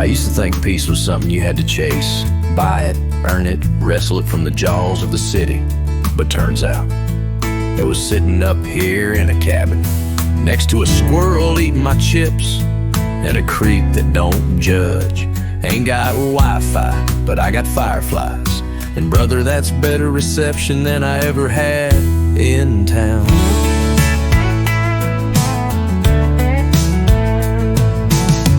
I used to think peace was something you had to chase, buy it, earn it, wrestle it from the jaws of the city. But turns out, it was sitting up here in a cabin, next to a squirrel eating my chips, at a creek that don't judge. Ain't got Wi-Fi, but I got fireflies. And brother, that's better reception than I ever had in town.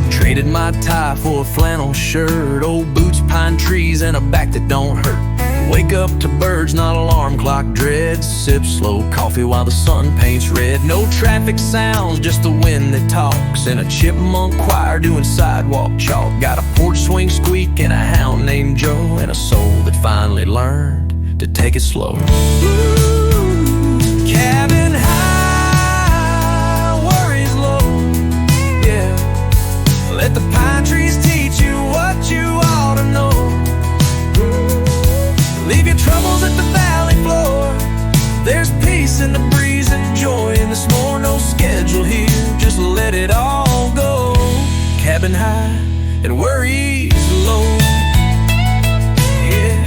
Traded my tie for a flannel shirt, old boots, pine trees, and a back that don't hurt. Wake up to birds, not alarm clock dread. Sip slow coffee while the sun paints red. No traffic sounds, just the wind that talks, and a chipmunk choir doing sidewalk chalk. Got a porch swing squeak and a hound named Joe, and a soul that finally learned to take it slow. Cabin high, worries low. Yeah, let the pine trees teach you what you ought to know. Leave your troubles at the valley floor. There's peace in the breeze and joy in the s'more. No schedule here, just let it all go. Cabin high and worries low. Yeah.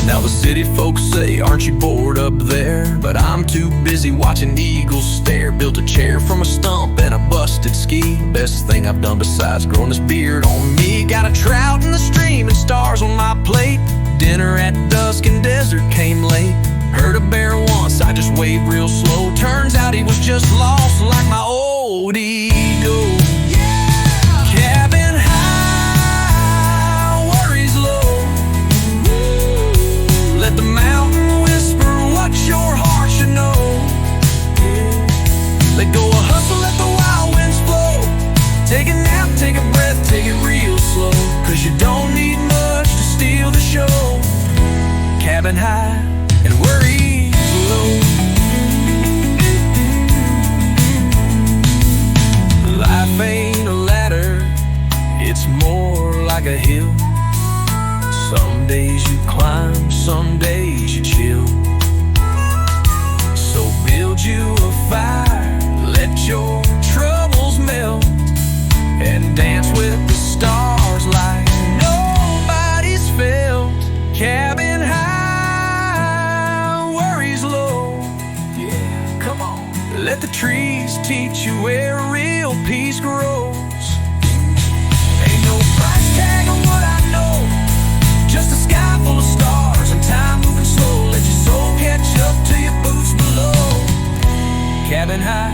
Now the city folks say, aren't you bored up there? But I'm too busy watching eagles stare. Built a chair from a stump and a busted ski. Best thing I've done besides growing this beard on me. Got a trout in the stream and stars on my plate. Dinner at dusk and desert came late. Heard a bear once, I just waved real slow. Turns out he was just lost like my old ego. Cabin high, worries low. Let the mountain whisper what your heart should know. Let go of hustle, let the wild winds blow. Take a nap, take a breath, take it real slow. Cause you don't need much to steal the show. Cabin high and worries low. Life ain't a ladder, it's more like a hill. Some days you climb, some days you chill. So build you a fire, let your troubles melt, and dance with the stars like nobody's felt. Cabin high, worries low. Yeah, come on. Let the trees teach you where real peace grows. Ain't no price tag on what I know, just a sky full of stars and time moving slow. Let your soul catch up to your boots below. Cabin high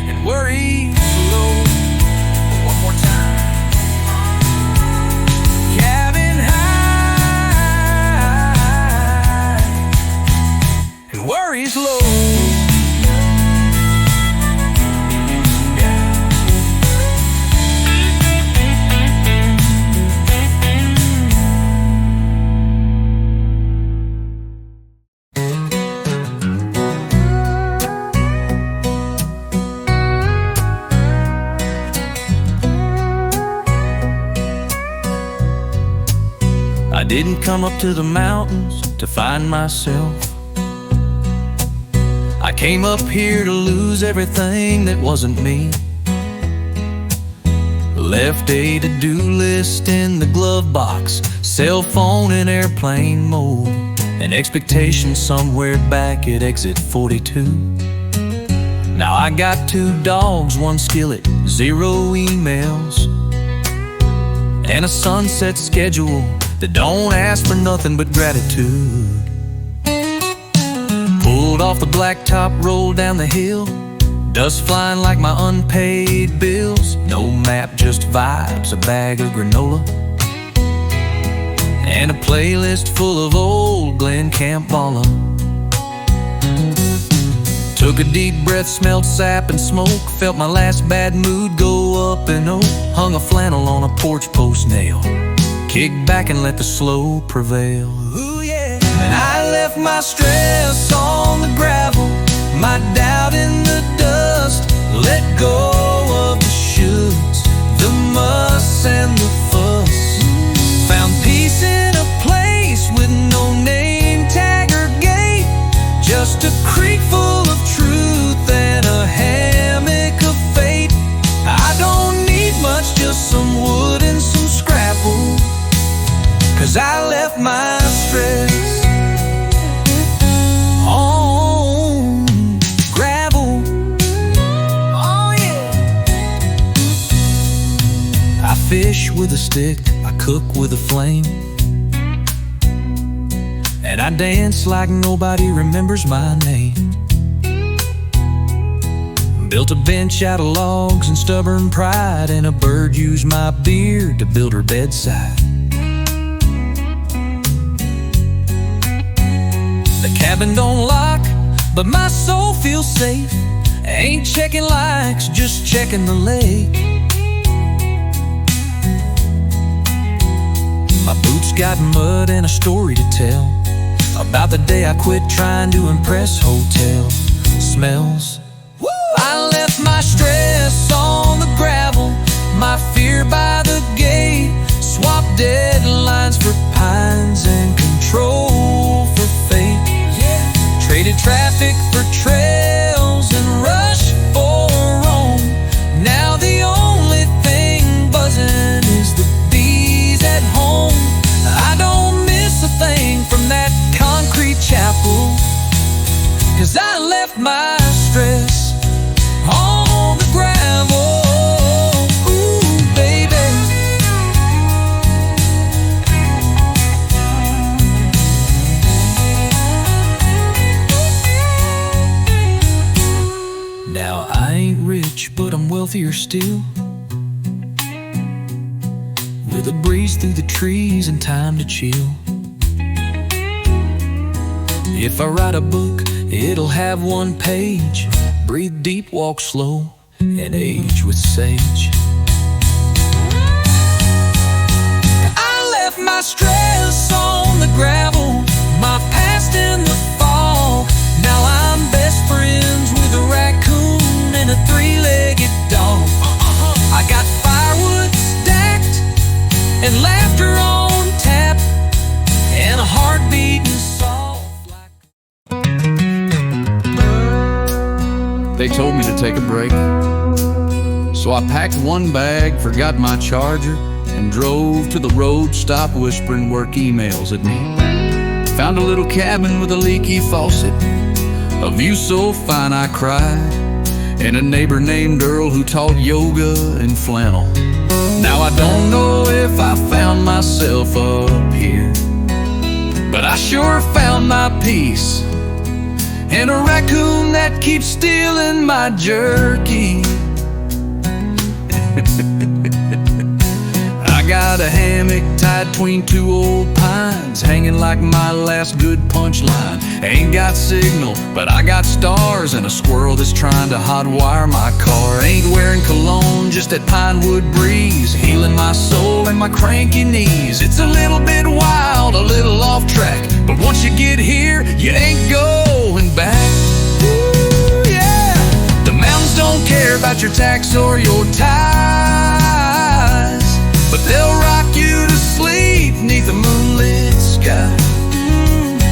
and worries low. One more time. Cabin high and worries low. I didn't come up to the mountains to find myself. I came up here to lose everything that wasn't me. Left a to-do list in the glove box, cell phone in airplane mode, and expectations somewhere back at exit 42. Now I got 2 dogs, 1 skillet, 0 emails, and a sunset schedule that don't ask for nothing but gratitude. Pulled off the blacktop, rolled down the hill, dust flying like my unpaid bills. No map, just vibes, a bag of granola, and a playlist full of old Glen Campballa. Took a deep breath, smelled sap and smoke, felt my last bad mood go up and oh. Hung a flannel on a porch post nail, kicked back and let the slow prevail. Ooh, yeah. And I left my stress on the gravel, my doubt in the dust. Let go of the shoulds, the musts and the fuss. Found peace in a place with no name tag or gate, just a creek full of truth and a hammock of fate. I don't need much, just stick, I cook with a flame, and I dance like nobody remembers my name. Built a bench out of logs and stubborn pride, and a bird used my beard to build her bedside. The cabin don't lock, but my soul feels safe. Ain't checking likes, just checking the lake. My boots got mud and a story to tell about the day I quit trying to impress hotel smells. I left my stress on the gravel, my fear by the gate. Swapped deadlines for pines and control for fate. Traded traffic for trails and rush for Rome. Now the only thing buzzing is the bees at home. I don't miss a thing from that concrete chapel, 'cause I left my stress on the gravel. Ooh, baby. Now I ain't rich, but I'm wealthier still, with a breeze through the trees and time to chill. If I write a book, it'll have one page. Breathe deep, walk slow, and age with sage. I left my stress on the gravel, my past in the fog. Now I'm best friends with a raccoon and a three-legged dog. I got firewood stacked and laughter on tap, and a heart beating soft. They told me to take a break, so I packed one bag, forgot my charger, and drove to the road stop whispering work emails at me. Found a little cabin with a leaky faucet, a view so fine I cried, and a neighbor named Earl who taught yoga and flannel. Now I don't know if I found myself up here, but I sure found my peace, and a raccoon that keeps stealing my jerky. I got a hammock tied between two old pines, hanging like my last good punchline. Ain't got signal, but I got stars, and a squirrel that's trying to hotwire my car. Ain't wearing cologne, just that pine wood breeze, healing my soul and my cranky knees. It's a little bit wild, a little off track, but once you get here, you ain't going back. Ooh, yeah. The mountains don't care about your tax or your ties, but they'll rock you to sleep neath a moonlit sky.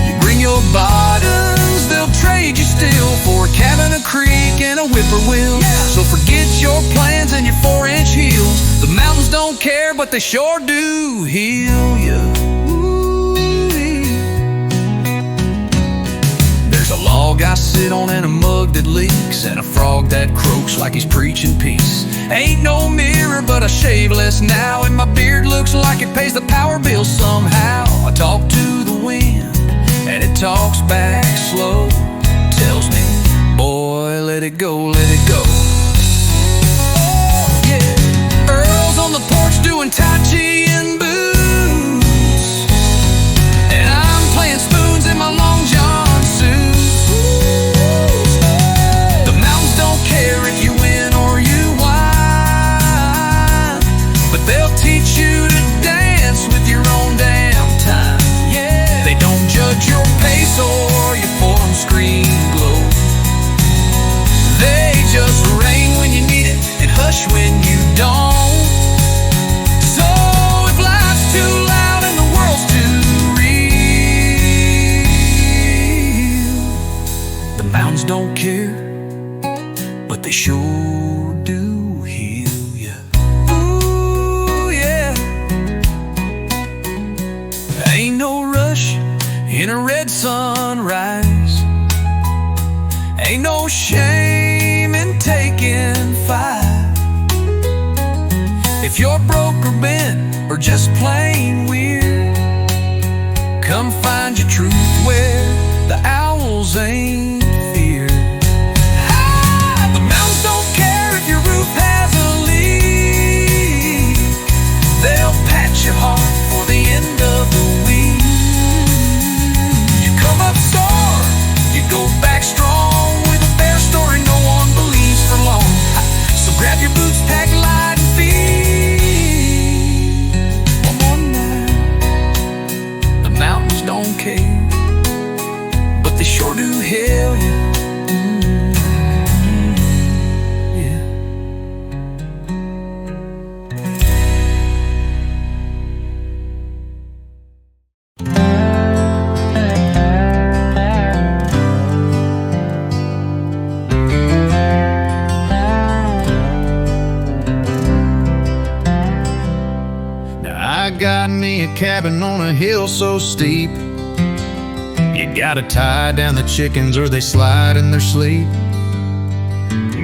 You bring your bottoms, they'll trade you still for a cabin, a creek, and a whippoorwill. So forget your plans and your 4-inch heels. The mountains don't care, but they sure do heal you. There's a log I sit on and a mug that leaks, and a frog that croaks like he's preaching peace. Ain't no mirror, but I shave less now, and my beard looks like it pays the power bill somehow. I talk to the wind, and it talks back slow. Tells me, boy, let it go, let it go. Oh, yeah. Earl's on the porch doing Tai Chi and boots, and I'm playing spoons in my long john suit. The mountains don't care if you win or you whine, but they'll teach you to dance with your own damn time. Yeah, they don't judge your pace or your form screen glow. They just rain when you need it and hush when you don't. So if life's too loud and the world's too real, the mountains don't care, but they sure do heal ya. Ooh, yeah. Ain't no rush in a red sunrise, ain't no shame in taking 5. If you're broke or bent or just plain weird. Come find your truth where the owls ain't feared. The mountains don't care if your roof has a leak. They'll patch you hard for the end of the week. You come up sore, you go back strong with a bear story no one believes for long. So grab your boots, pack light, and feed. One more night. The mountains don't care, but they sure do hail you. Yeah. Now I got me a cabin on a hill so steep, you gotta tie down the chickens or they slide in their sleep.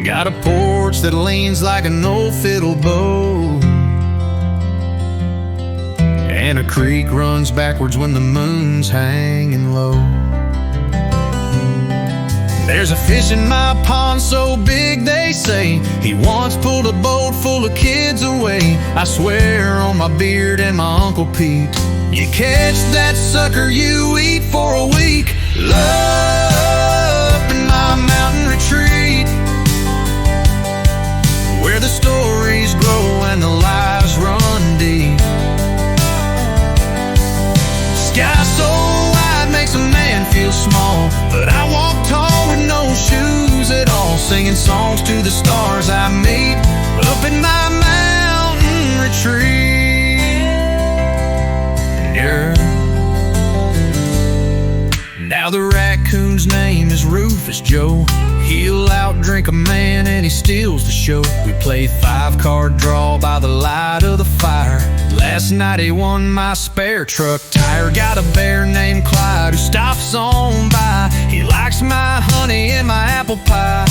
Got a porch that leans like an old fiddle bow, and a creek runs backwards when the moon's hanging low. There's a fish in my pond so big they say he once pulled a boat full of kids away. I swear on my beard and my Uncle Pete, you catch that sucker, you eat for a week. Up in my mountain retreat, where the stories grow and the lives run deep. Sky so wide makes a man feel small, but I walk tall with no shoes at all, singing songs to the stars I meet up in my mountain retreat. Yeah. Now the raccoon's name is Rufus Joe. He'll outdrink a man and he steals the show. We play 5-card draw by the light of the fire. Last night he won my spare truck tire. Got a bear named Clyde who stops on by. He likes my honey and my apple pie.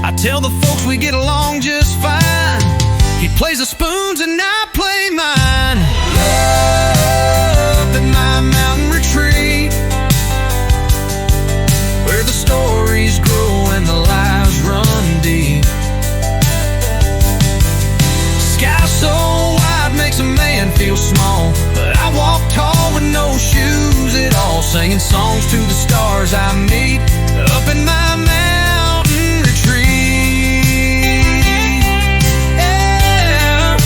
I tell the folks we get along just fine. He plays the spoons and I play mine. Up in my mountain retreat, where the stories grow and the lives run deep. Sky so wide makes a man feel small, but I walk tall with no shoes at all, singing songs to the stars I meet up in my mountain retreat. Yeah.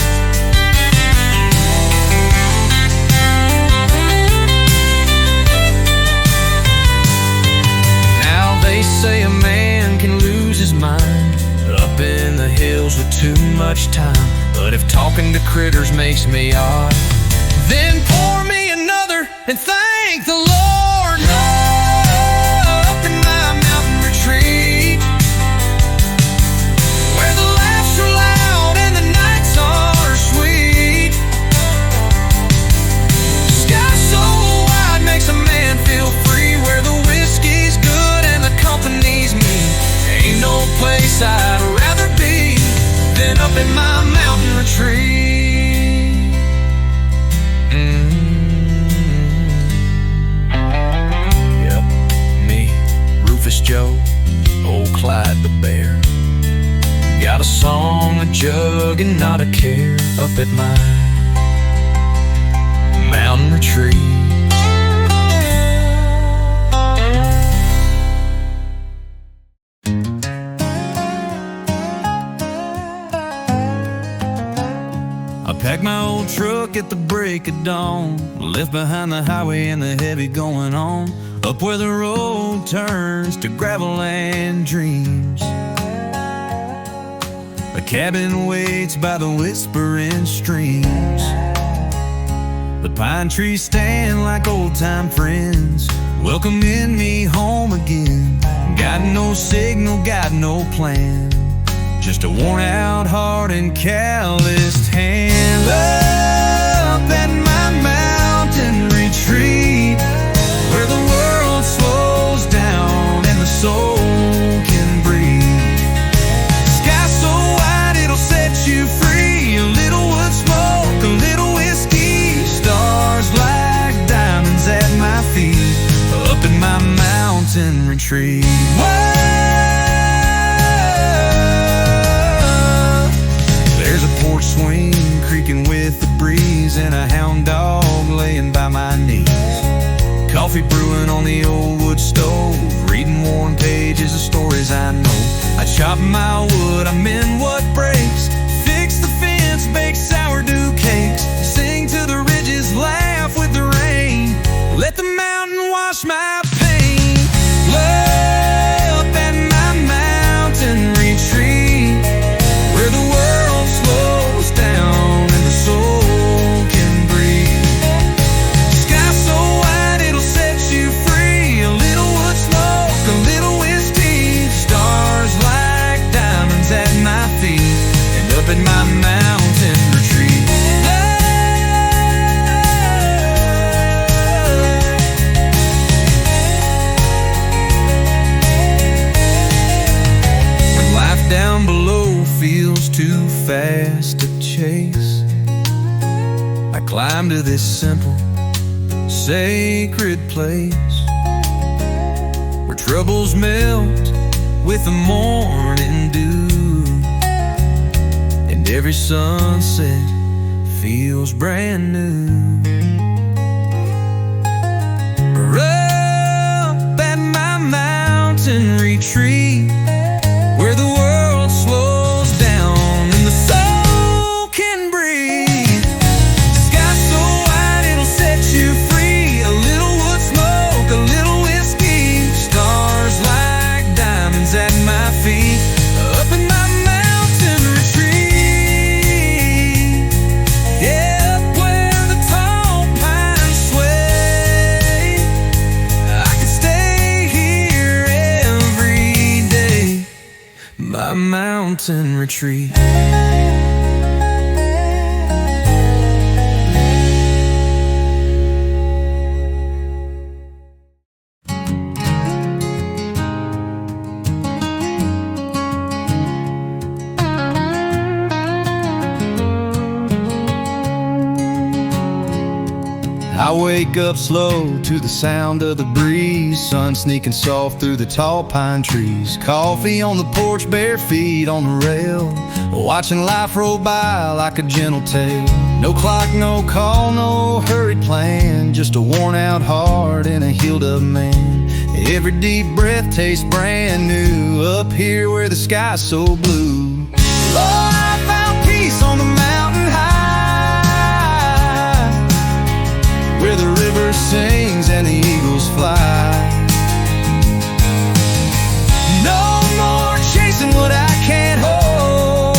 Now they say a man can lose his mind up in the hills with too much time, but if talking to critters makes me odd, then pour me another and thank the Lord. Up in my mountain retreat, where the laughs are loud and the nights are sweet. Sky so wide makes a man feel free, where the whiskey's good and the company's me. Ain't no place I'd rather be than up in my mountain retreat. Yep, me, Rufus Joe, old Clyde the bear. Got a song, a jug, and not a care up at my mountain retreat. I packed my old truck at the break of dawn, left behind the highway and the heavy going on, up where the road turns to gravel and dreams. A cabin waits by the whispering streams. The pine trees stand like old-time friends, welcoming me home again. Got no signal, got no plan, just a worn-out heart and calloused hand. Up at my mountain retreat, where the world slows down and the soul can breathe. Sky so wide it'll set you free, a little wood smoke, a little whiskey Whoa. There's a porch swing creaking with the breeze, and a hound dog laying by my knees. Coffee brewing on the old wood stove, reading worn pages of stories I know. I chop my wood, I mend what breaks, fix the fence, bake sourdough cakes, sing to the ridges, laugh with the rain, let the mountain wash my pain. Up at my mountain retreat, where the world slows down and the soul can breathe. Sky so wide it'll set you free, a little wood smoke, a little whiskey, stars like diamonds at my feet, and up at my mountain retreat. When life down below feels too fast to chase, I climb to this simple, sacred place where troubles melt with the morning dew, and every sunset feels brand new. Up at my mountain retreat, where the world slows down and the soul can breathe. Sky so wide it'll set you free, a little wood smoke, a little whiskey, stars like diamonds at my feet, up in my mountain retreat. Yeah, up where the tall pines sway, I could stay here every day, my mountain retreat. I wake up slow to the sound of the breeze, sun sneaking soft through the tall pine trees. Coffee on the porch, bare feet on the rail, watching life roll by like a gentle tale. No clock, no call, no hurried plan, just a worn out heart and a healed up man. Every deep breath tastes brand new, up here where the sky's so blue. Lord, I found peace on the mountain high, where the river sings and the eagles fly. No more chasing what I can't hold,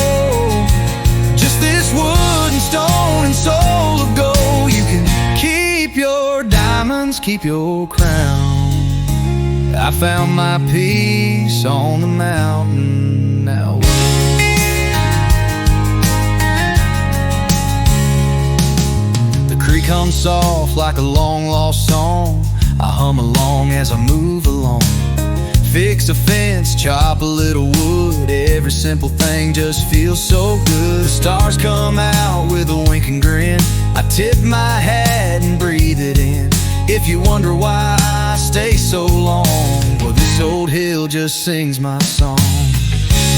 just this wood and stone and soul of gold. You can keep your diamonds, keep your crown. I found my peace on the mountain now. Comes soft like a long-lost song, I hum along as I move along. Fix a fence, chop a little wood, every simple thing just feels so good. The stars come out with a winking grin, I tip my hat and breathe it in. If you wonder why I stay so long, well, this old hill just sings my song.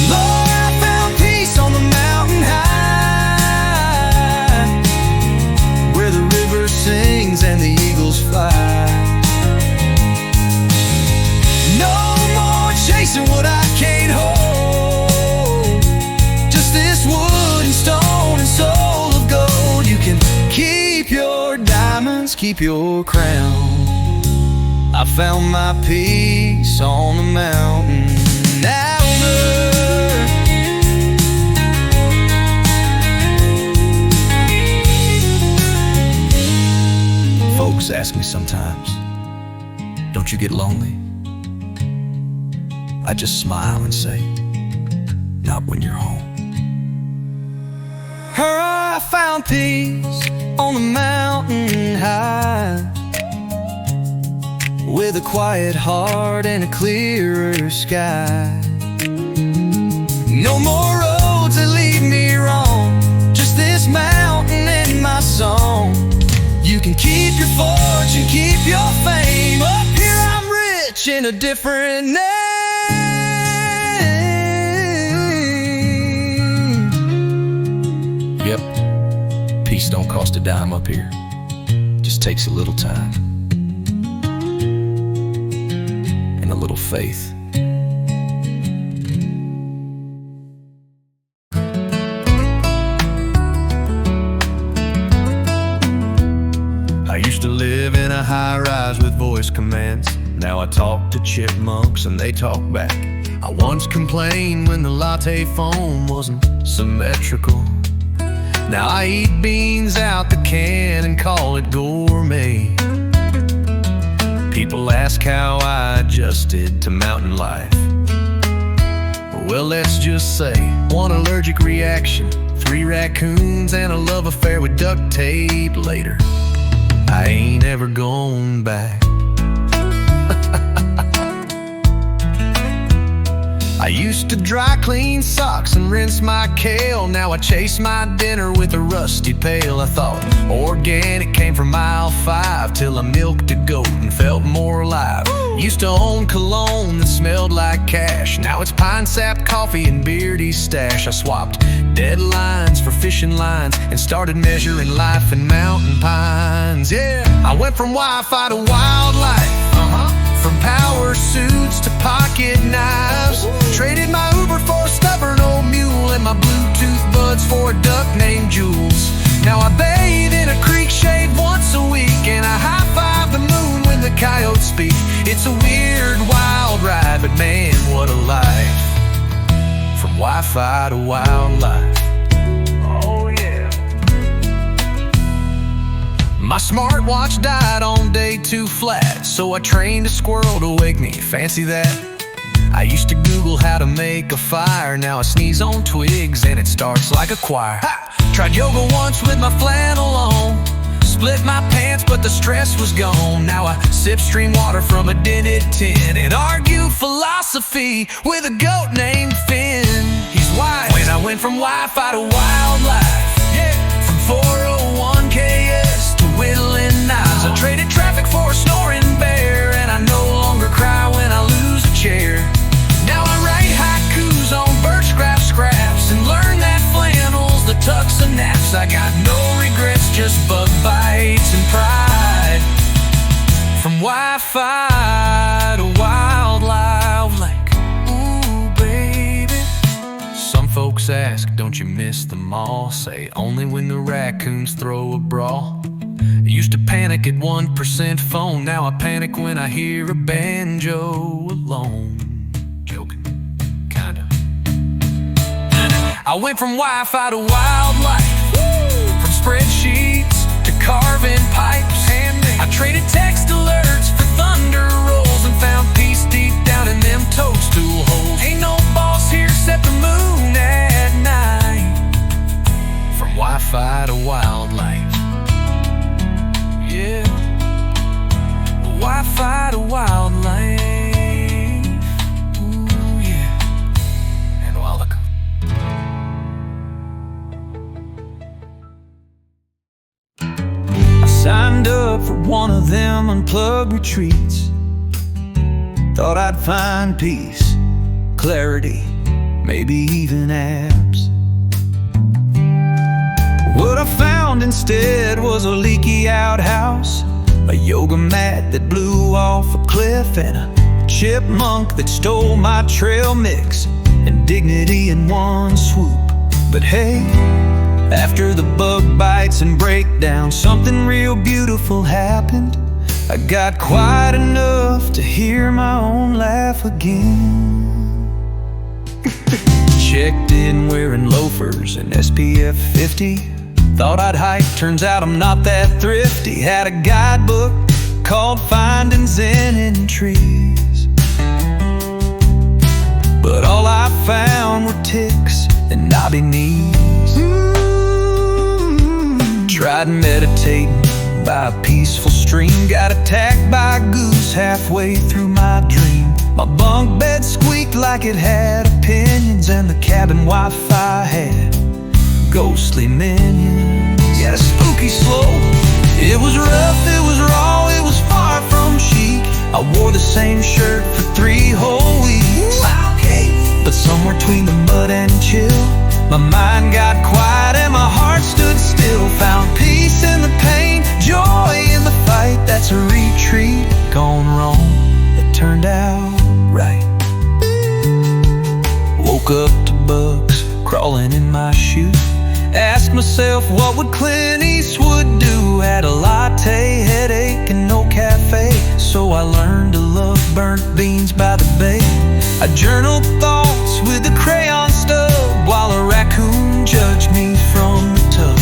Lord, I found peace on the mountain high, where the river sings and the eagles fly. No more chasing what I can't hold, just this wood and stone and soul of gold. You can keep your diamonds, keep your crown. I found my peace on the mountain now. Folks ask me sometimes, don't you get lonely? I just smile and say, not when you're home. I found peace on the mountain high, with a quiet heart and a clearer sky. No more roads that lead me wrong, just this mountain and my song. You can keep your fortune, keep your fame, up here I'm rich in a different name. don't cost a dime up here. Just takes a little time and a little faith. I used to live in a high-rise with voice commands. Now I talk to chipmunks and they talk back. I once complained when the latte foam wasn't symmetrical. Now I eat beans out the can and call it gourmet. People ask how I adjusted to mountain life. Well, let's just say one allergic reaction, 3 raccoons, and a love affair with duct tape later. I ain't ever going back. I used to dry clean socks and rinse my kale. Now I chase my dinner with a rusty pail. I thought organic came from mile 5 till I milked a goat and felt more alive. Used to own cologne that smelled like cash. Now it's pine sap coffee and Beardy's stash. I swapped deadlines for fishing lines and started measuring life in mountain pines. Yeah, I went from Wi-Fi to wildlife, from power suits to pocket knives. Traded my Uber for a stubborn old mule and my Bluetooth buds for a duck named Jules. Now I bathe in a creek shade once a week, and I high-five the moon when the coyotes speak. It's a weird, wild ride, but man, what a life. From Wi-Fi to wildlife. Oh yeah. My smartwatch died on day 2 flat, so I trained a squirrel to wake me. Fancy that? I used to Google how to make a fire. Now I sneeze on twigs and it starts like a choir. Ha! Tried yoga once with my flannel on. Split my pants but the stress was gone. Now I sip stream water from a dented tin and argue philosophy with a goat named Finn. He's white. When I went from Wi-Fi to wildlife, yeah, from 401 KS to whittling knives. I traded traffic for a snoring bear, and I no longer cry when I lose a chair. Now I write haikus on birch scraps and learn that flannel's the tux and naps. I got no regrets, just bug bites and pride. From Wi-Fi to wildlife, like, ooh, baby. Some folks ask, don't you miss the mall? Say, only when the raccoons throw a brawl. I used to panic at 1% phone. Now I panic when I hear a banjo alone. Joking, kinda. I went from Wi-Fi to wildlife, from spreadsheets to carving pipes. I traded text alerts for thunder rolls and found peace deep down in them toadstool holes. Ain't no boss here except the moon at night. From Wi-Fi to wildlife. Yeah, Wi-Fi to wildlife. Ooh, yeah. And wildlife. I signed up for one of them unplugged retreats. Thought I'd find peace, clarity, maybe even abs. What I found instead was a leaky outhouse, a yoga mat that blew off a cliff, and a chipmunk that stole my trail mix and dignity in one swoop. But hey, after the bug bites and breakdowns, something real beautiful happened. I got quiet enough to hear my own laugh again. Checked in wearing loafers and SPF 50. Thought I'd hike, turns out I'm not that thrifty. Had a guidebook called Finding Zen in Trees, but all I found were ticks and knobby knees. Tried meditating by a peaceful stream, got attacked by a goose halfway through my dream. My bunk bed squeaked like it had opinions, and the cabin Wi-Fi had ghostly minions. Yeah, spooky slow. It was rough, it was raw, it was far from chic. I wore the same shirt for 3 whole weeks. But somewhere between the mud and chill, my mind got quiet and my heart stood still. Found peace Woke up to bugs crawling in my shoe. Asked myself, what would Clint Eastwood do? Had a latte, headache, and no cafe. So I learned to love burnt beans by the bay. I journaled thoughts with a crayon stub while a raccoon judged me from the tub.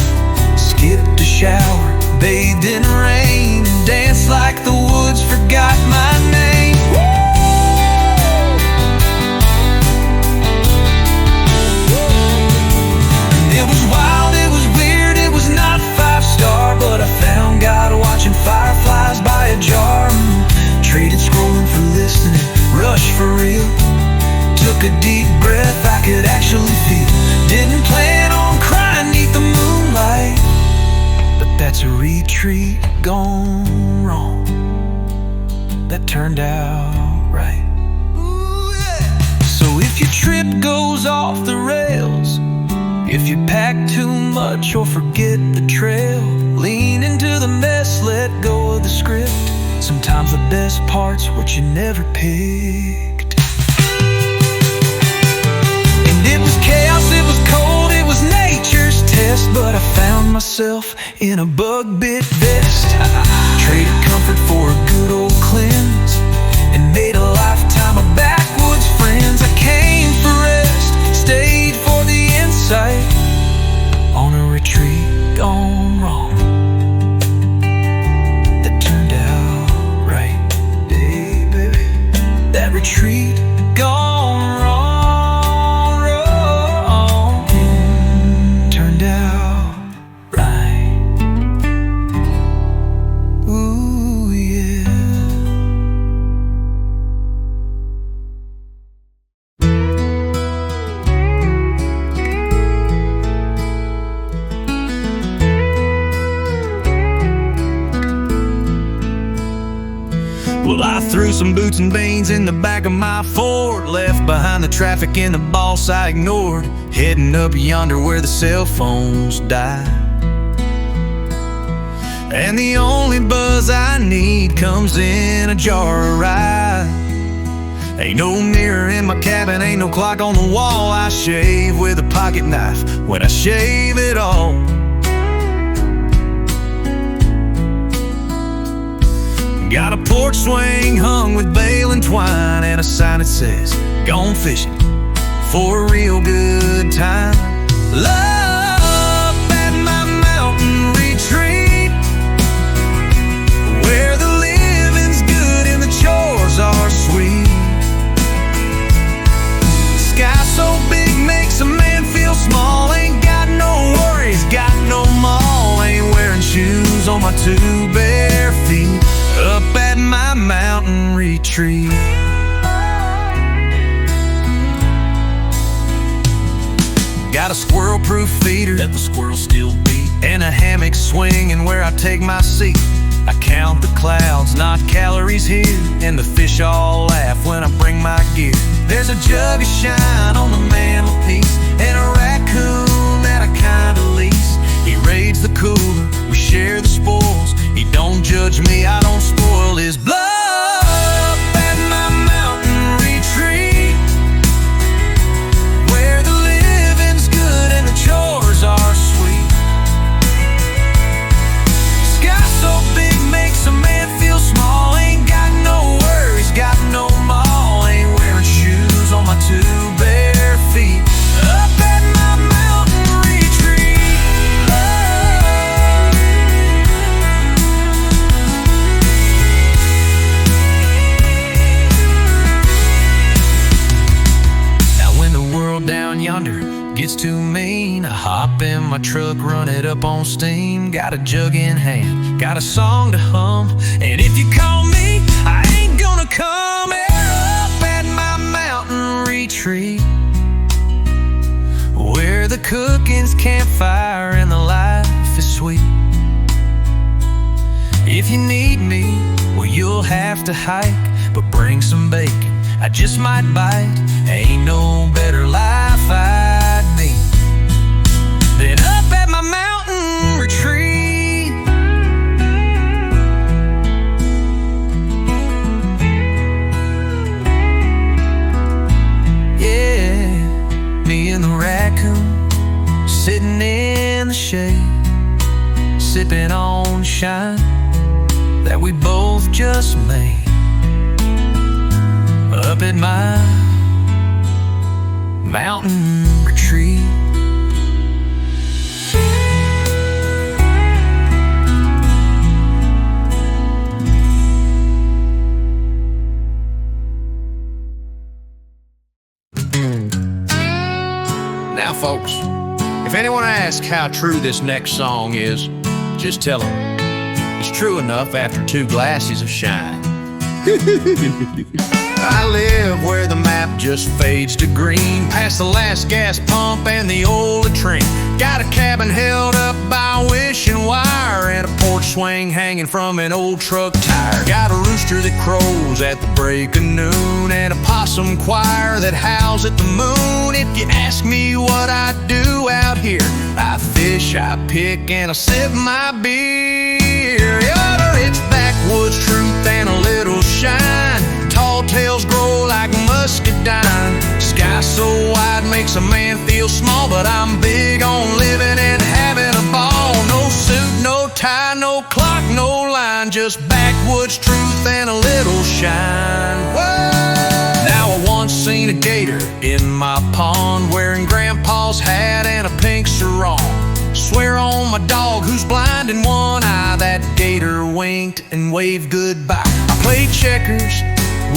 Skipped a shower, bathed in rain, and danced like the woods forgot my name. It was wild, it was weird, it was not 5-star, but I found God watching fireflies by a jar. Traded scrolling for listening, rushed for real. Took a deep breath I could actually feel. Didn't plan on crying neath the moonlight, but that's a retreat gone wrong. That turned out right. Ooh, yeah. So if your trip goes off the rails, if you pack too much or forget the trail, lean into the mess, let go of the script. Sometimes the best part's what you never picked. And it was chaos, it was cold, it was nature's test, but I found myself in a bug-bit vest. Traded comfort for a good old cleanse and made a lifetime of backwoods friends. I came for rest, stayed for the insight on a retreat gone wrong. That turned out right, hey baby. That retreat gone wrong, wrong. Turned out right. Ooh yeah. Well, I threw some boots and beans in the back of my Ford, left behind the traffic and the boss I ignored, heading up yonder where the cell phones die. And the only buzz I need comes in a jar of rye. Ain't no mirror in my cabin, ain't no clock on the wall. I shave with a pocket knife when I shave it all. Got a porch swing hung with bale and twine, and a sign that says, gone fishing for a real good time. Up at my mountain retreat, where the living's good and the chores are sweet. Sky so big makes a man feel small. Ain't got no worries, got no mall. Ain't wearing shoes on my 2 bare feet. Up at my mountain retreat. Got a squirrel-proof feeder that the squirrels still beat, and a hammock swinging where I take my seat. I count the clouds, not calories here, and the fish all laugh when I bring my gear. There's a jug of shine on the mantelpiece, and a raccoon that I kinda lease. He raids the cooler, we share the spoils. He don't judge me, I don't spoil his blood. Up at my mountain retreat, where the living's good and the chores are sweet. Sky so big makes a man feel small. Ain't got no worries, got no mall. Ain't wearing shoes on my 2 bare feet. Up at my mountain retreat. Down yonder gets too mean, I hop in my truck, run it up on steam. Got a jug in hand, got a song to hum, and if you call me, I ain't gonna come. Up at my mountain retreat, where the cooking's campfire and the life is sweet. If you need me, well, you'll have to hike, but bring some bacon, I just might bite. Ain't no better life I'd need than up at my mountain retreat. Yeah, spin on shine that we both just made up at my mountain retreat. Now, folks, if anyone asks how true this next song is, just tell them it's true enough after 2 glasses of shine. I live where the map just fades to green, past the last gas pump and the old latrine. Got a cabin held up by a wishing wire and a porch swing hanging from an old truck tire. Got a rooster that crows at the break of noon and a possum choir that howls at the moon. If you ask me what I do out here, I fish, I pick, and I sip my beer. It's backwoods truth and a little shine. Tall tales grow like muscadine. Sky so wide makes a man feel small, but I'm big on living and having a ball. No suit, no tie, no clock, no line, just backwoods truth and a little shine. Whoa! Now I once seen a gator in my pond wearing grandpa's hat and a pink sarong. Swear on my dog who's blind in one eye, that gator winked and waved goodbye. I played checkers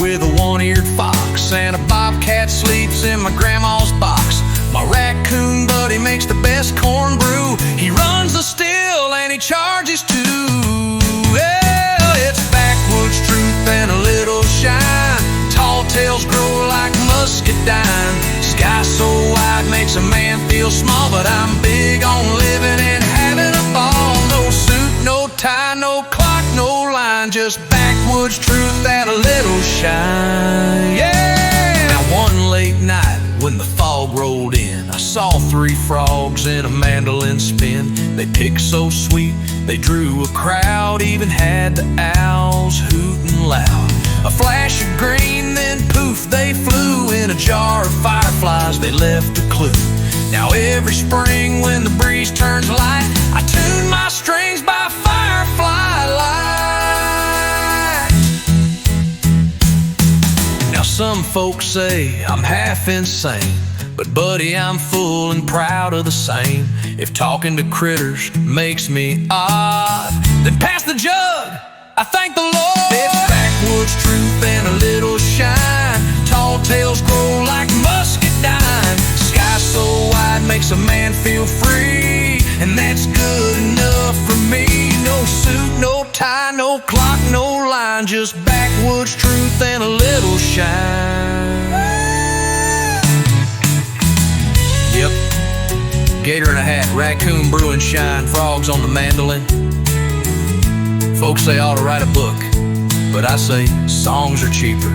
with a one-eared fox, and a bobcat sleeps in my grandma's box. My raccoon buddy makes the best corn brew. He runs the still and he charges too. Well, it's backwoods truth and a little shine. Tall tales grow like muscadine. Sky so wide makes a man feel small, but I'm big on living and having a ball. No suit, no tie, no clock, no line, just backwoods truth and a little shine. Yeah! Now one late night when the fog rolled in, I saw 3 frogs in a mandolin spin. They picked so sweet, they drew a crowd, even had the owls hooting loud. A flash of green, then poof, they flew. In a jar of fireflies, they left a clue. Now every spring when the breeze turns light, I tune my strings by firefly light. Now some folks say I'm half insane, but buddy, I'm full and proud of the same. If talking to critters makes me odd, then pass the jug, I thank the Lord. It's backwoods truth and a little shine. Tall tales grow like muscadine. Sky so wide makes a man feel free, and that's good enough for me. No suit, no tie, no clock, no line, just backwoods truth and a little shine. Yep, gator in a hat, raccoon brewing shine, frogs on the mandolin. Folks say I ought to write a book, but I say songs are cheaper.